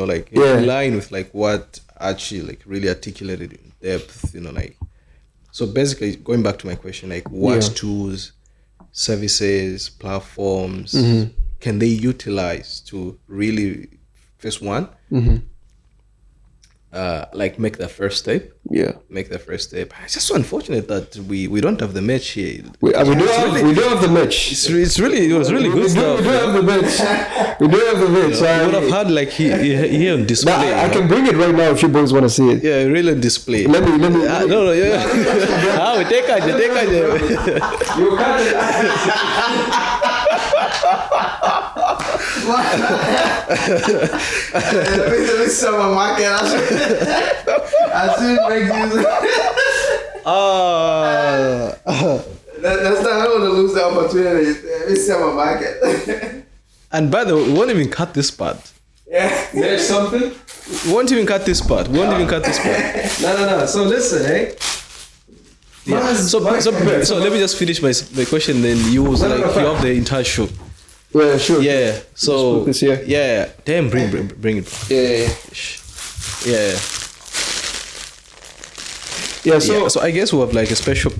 like in line with like what Archie like really articulated in depth, like. So basically, going back to my question, like what tools, services, platforms can they utilize to really, first one, like make the first step? Yeah. Make the first step. It's just so unfortunate that we don't have the match here. We do have the match. It was really good stuff. We do have the match. We do have the match. We would have had like here on display. I can bring it right now if you boys want to see it. Yeah, really on display. Let me. No, yeah. We take it. You can't. Let me sell my market. I should make use. That's not. I don't want to lose the opportunity. Let me sell my market. And by the way, we won't even cut this part. Yeah. There's something. We won't even cut this part. No. So listen, Yeah. So let me just finish my question. Then you have the entire show. Yeah, sure. Yeah. So this here. Yeah. Damn, bring it. Yeah. Yeah. So I guess we'll have like a special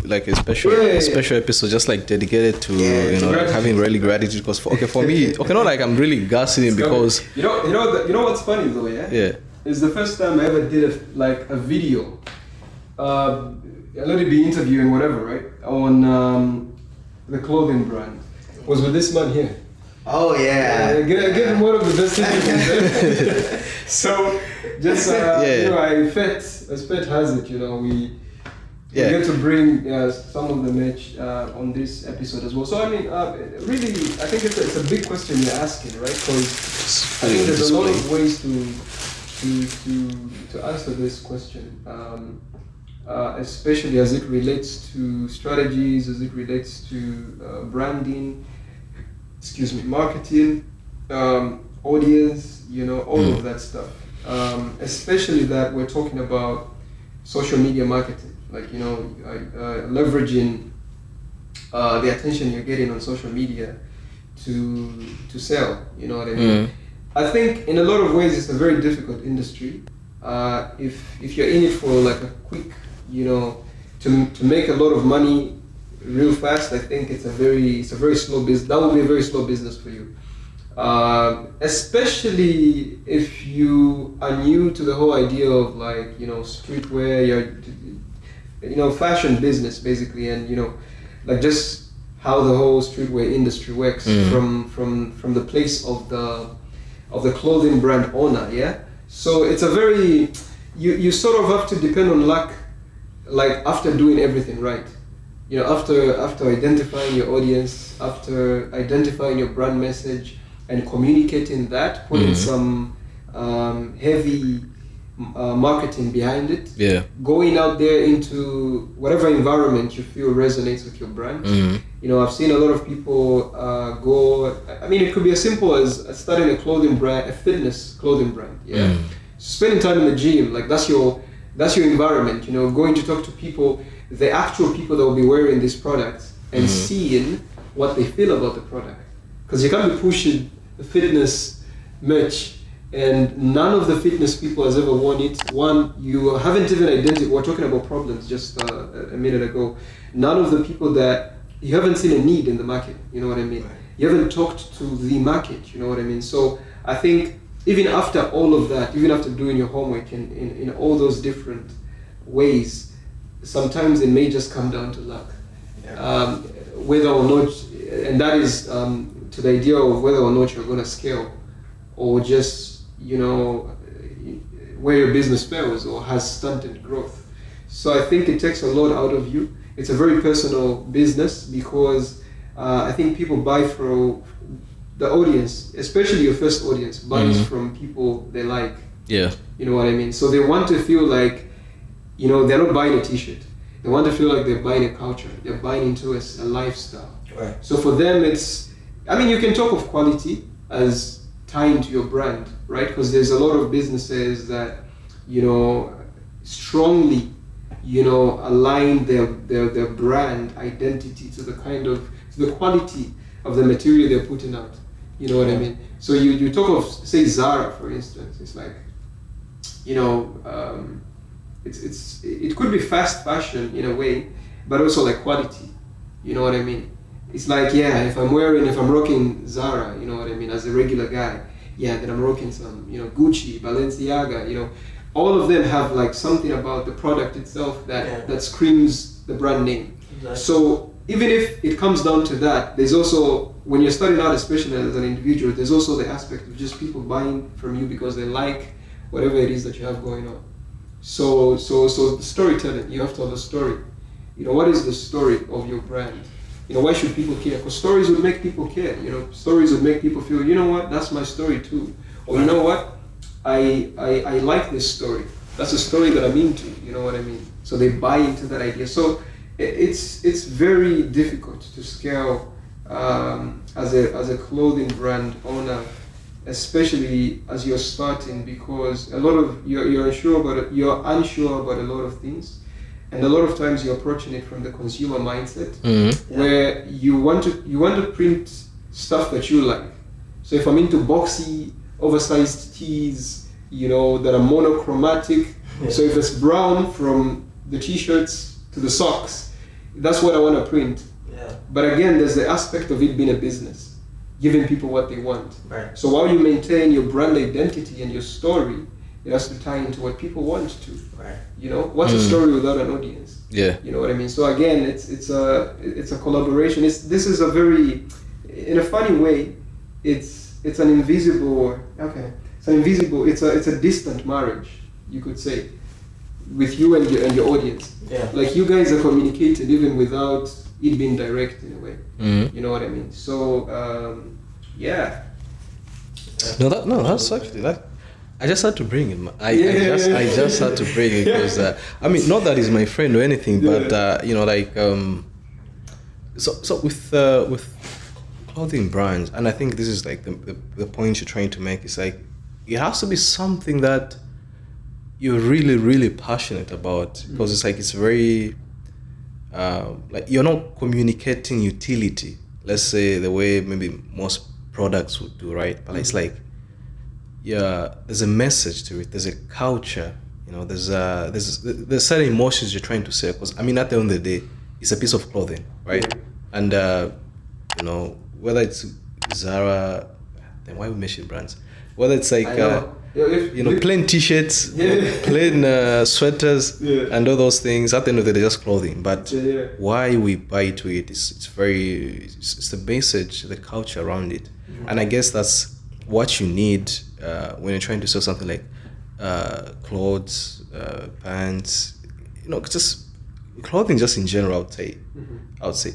episode just like dedicated to like having really gratitude, because for me, not like I'm really gassing it because you know what's funny though, yeah. It's the first time I ever did a video. Let it be interviewing whatever, right? On the clothing brand. Was with this man here. Oh yeah. Give him one of the best interviews. So just I Fet has it, we get to bring some of the match on this episode as well. So I mean, really, I think it's a big question you're asking, right? Because I think there's a lot of ways to answer this question, especially as it relates to strategies, as it relates to branding. Marketing, audience, all of that stuff. Especially that we're talking about social media marketing, like leveraging the attention you're getting on social media to sell. You know what I mean? I think in a lot of ways it's a very difficult industry. If you're in it for like a quick, to make a lot of money real fast, I think it's a very slow business. That will be a very slow business for you, especially if you are new to the whole idea of like streetwear, fashion business basically, and like just how the whole streetwear industry works from the place of the clothing brand owner. Yeah, so it's a very you sort of have to depend on luck, like after doing everything right. After identifying your audience, after identifying your brand message and communicating that, putting some heavy marketing behind it, going out there into whatever environment you feel resonates with your brand. I've seen a lot of people go. I mean, it could be as simple as starting a clothing brand, a fitness clothing brand. Yeah, spending time in the gym, like that's your environment. Going to talk to people, the actual people that will be wearing these products, and seeing what they feel about the product. Because you can't be pushing the fitness merch and none of the fitness people has ever worn it. One, you haven't even identified, we're talking about problems just a minute ago. None of the people that, you haven't seen a need in the market, you know what I mean? Right. You haven't talked to the market, you know what I mean? So I think even after all of that, even after doing your homework in all those different ways, sometimes it may just come down to luck. Yeah. Whether or not, and that is to the idea of whether or not you're going to scale, or just, where your business fails or has stunted growth. So I think it takes a lot out of you. It's a very personal business because I think people buy from the audience, especially your first audience, buys from people they like. Yeah. You know what I mean? So they want to feel like, they're not buying a t-shirt. They want to feel like they're buying a culture. They're buying into a lifestyle. Right. So for them, you can talk of quality as tying to your brand, right? Because there's a lot of businesses that, strongly, align their brand identity to the quality of the material they're putting out. You know what I mean? So you talk of, say, Zara, for instance. It's like, you know, it could be fast fashion in a way, but also like quality. You know what I mean? It's like, yeah, if I'm rocking Zara, you know what I mean, as a regular guy, yeah, then I'm rocking some, you know, Gucci, Balenciaga, you know, all of them have like something about the product itself that screams the brand name. Exactly. So even if it comes down to that, there's also, when you're starting out, especially as an individual, there's also the aspect of just people buying from you because they like whatever it is that you have going on. So the storytelling, you have to have a story. You know, what is the story of your brand? You know, why should people care? Because stories would make people care. You know, stories would make people feel, you know what, that's my story too. Or you know what, I like this story. That's a story that I'm into. You know what I mean? So they buy into that idea. So it's very difficult to scale as a clothing brand owner, especially as you're starting, because a lot of you're unsure about a lot of things. And a lot of times you're approaching it from the consumer mindset, where you want to print stuff that you like. So if I'm into boxy, oversized tees, you know, that are monochromatic, so if it's brown from the t-shirts to the socks, that's what I want to print. Yeah. But again, there's the aspect of it being a business, giving people what they want. Right. So while you maintain your brand identity and your story, it has to tie into what people want to. Right. You know, what's a story without an audience? Yeah. You know what I mean? So again, it's a collaboration. This is a very, in a funny way, it's an invisible. Okay. It's a distant marriage, you could say, with you and your audience. Yeah. Like you guys are communicating even without it being direct in a way. You know what I mean? So yeah. That's actually that. I just had to bring him. I just had to bring it because I mean, not that he's my friend or anything, but you know, like so with clothing brands, and I think this is like the point you're trying to make. Is like it has to be something that you're really, really passionate about, because it's like it's very like you're not communicating utility. Let's say the way maybe most products would do, right? But it's like, yeah, there's a message to it. There's a culture, you know. There's certain emotions you're trying to say. Because I mean, at the end of the day, it's a piece of clothing, right? And you know, whether it's Zara, then why we mention brands? Whether it's like you know, plain t-shirts, plain sweaters, and all those things. At the end of the day, just clothing. But why we buy into it is it's the message, the culture around it, and I guess that's what you need when you're trying to sell something like clothes, pants, you know, just clothing, just in general. I would say.